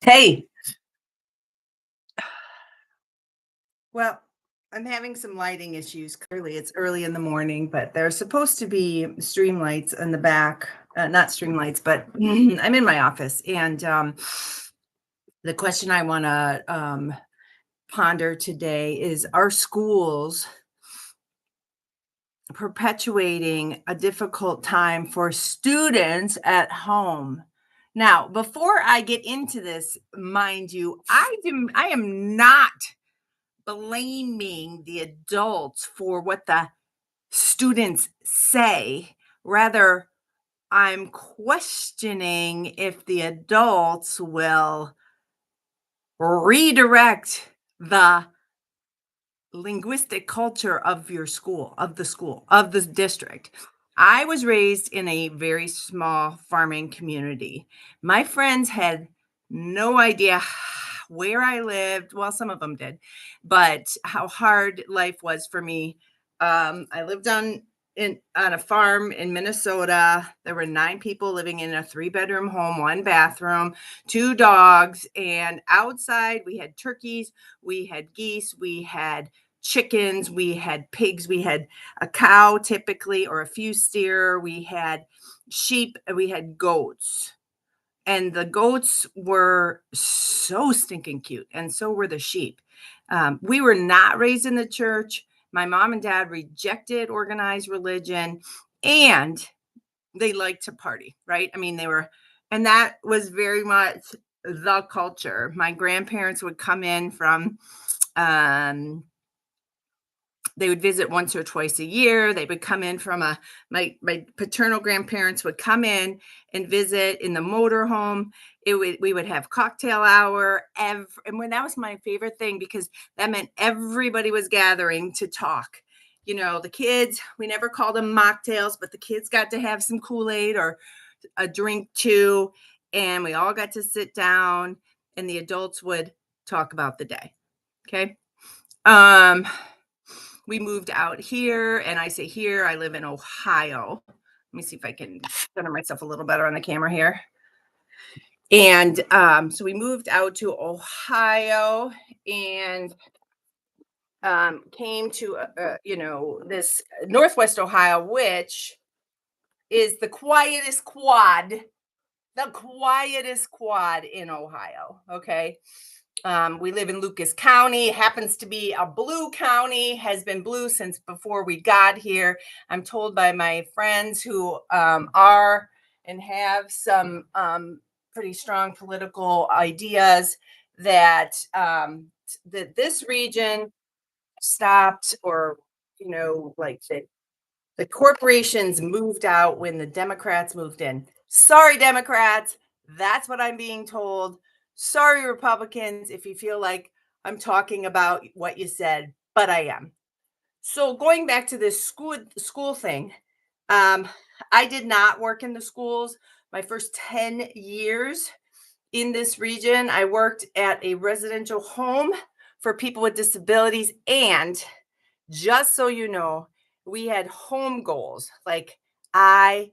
Hey, well, I'm having some lighting issues. Clearly, it's early in the morning, but there's supposed to be stream lights in the back. Not stream lights, but I'm in my office. And the question I want to ponder today is: are schools perpetuating a difficult time for students at home? Now, before I get into this, mind you, I am not blaming the adults for what the students say. Rather, I'm questioning if the adults will redirect the linguistic culture of your school, of this district. I was raised in a very small farming community. My friends had no idea where I lived. Well, some of them did, but how hard life was for me. I lived on a farm in Minnesota. There were 9 people living in a 3-bedroom home, 1 bathroom, 2 dogs, and outside we had turkeys, we had geese, we had chickens, we had pigs, we had a cow typically, or a few steer, we had sheep, and we had goats. And the goats were so stinking cute, and so were the sheep. We were not raised in the church. My mom and dad rejected organized religion, and they liked to party, right? I mean, and that was very much the culture. My grandparents would come in from um, they would visit once or twice a year. They would come in from my paternal grandparents would come in and visit in the motorhome. We would have cocktail hour and when that was my favorite thing because that meant everybody was gathering to talk. The kids, we never called them mocktails, but the kids got to have some Kool-Aid or a drink too, and we all got to sit down and the adults would talk about the day. Okay. Um we moved out here, and I say here, I live in Ohio. Let me see if I can center myself a little better on the camera here. And so we moved out to Ohio and came to this Northwest Ohio, which is the quietest quad in Ohio. Okay. We live in Lucas County, happens to be a blue county, has been blue since before we got here. I'm told by my friends who are and have some pretty strong political ideas that that this region stopped, or like the corporations moved out when the Democrats moved in. Sorry, Democrats. That's what I'm being told. Sorry, Republicans, if you feel like I'm talking about what you said, but I am. So going back to this school thing, um, I did not work in the schools. My first 10 years in this region, I worked at a residential home for people with disabilities, and just so you know, we had home goals like IHPs,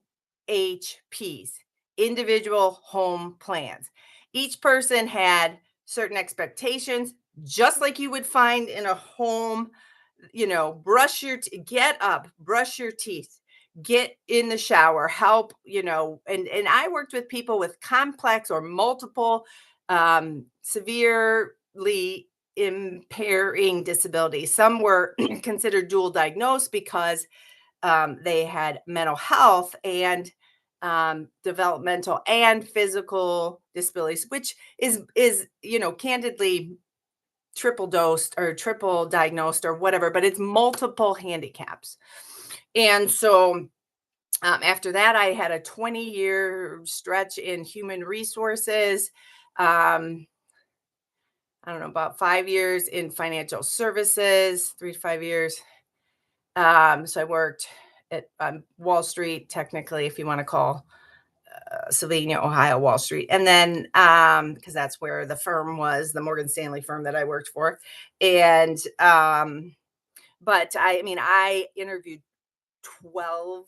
individual home plans. Each person had certain expectations, just like you would find in a home. Get up, brush your teeth, get in the shower, help. And I worked with people with complex or multiple severely impairing disabilities. Some were considered dual diagnosed because they had mental health and developmental and physical disabilities, which is candidly triple dosed or triple diagnosed or whatever, but it's multiple handicaps. And so after that, I had a 20-year stretch in human resources. Um, I don't know, about 5 years in financial services, 3 to 5 years. So I worked at Wall Street, technically, if you want to call Sylvania, Ohio, Wall Street. And then, because that's where the firm was, the Morgan Stanley firm that I worked for. And, but I interviewed 12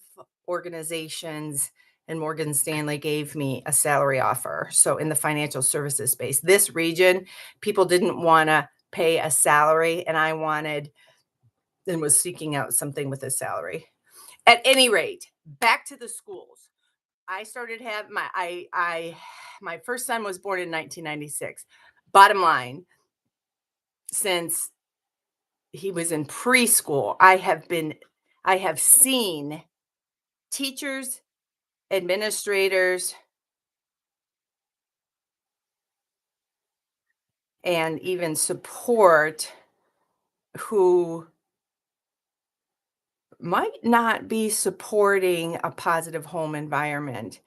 organizations and Morgan Stanley gave me a salary offer. So in the financial services space, this region, people didn't want to pay a salary, and I wanted and was seeking out something with a salary. At any rate, back to the schools. I started have my my first son was born in 1996. Bottom line, since he was in preschool, I have seen teachers, administrators, and even support who might not be supporting a positive home environment.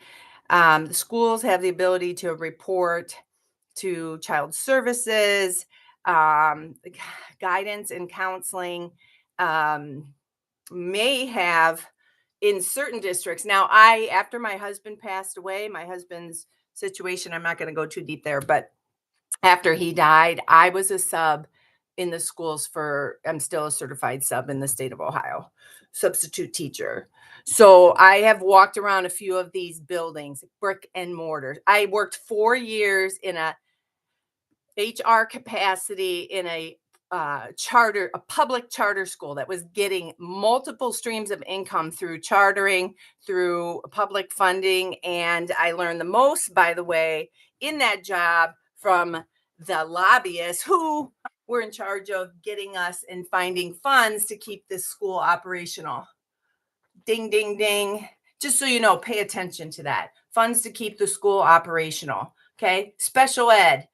The schools have the ability to report to child services, guidance and counseling, um, may have in certain districts. Now, after my husband passed away, my husband's situation, I'm not going to go too deep there, but after he died, I was a sub in the schools I'm still a certified sub in the state of Ohio, substitute teacher. So I have walked around a few of these buildings, brick and mortar. I worked 4 years in a HR capacity in a public charter school that was getting multiple streams of income through chartering, through public funding. And I learned the most, by the way, in that job from the lobbyists who were in charge of getting us and finding funds to keep this school operational. Ding, ding, ding. Just so you know, pay attention to that. Funds to keep the school operational. Okay. Special ed,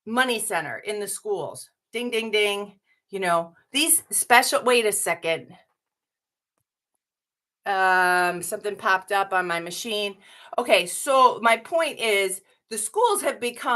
money center in the schools. Ding, ding, ding. These special, wait a second. Something popped up on my machine. Okay, so my point is the schools have become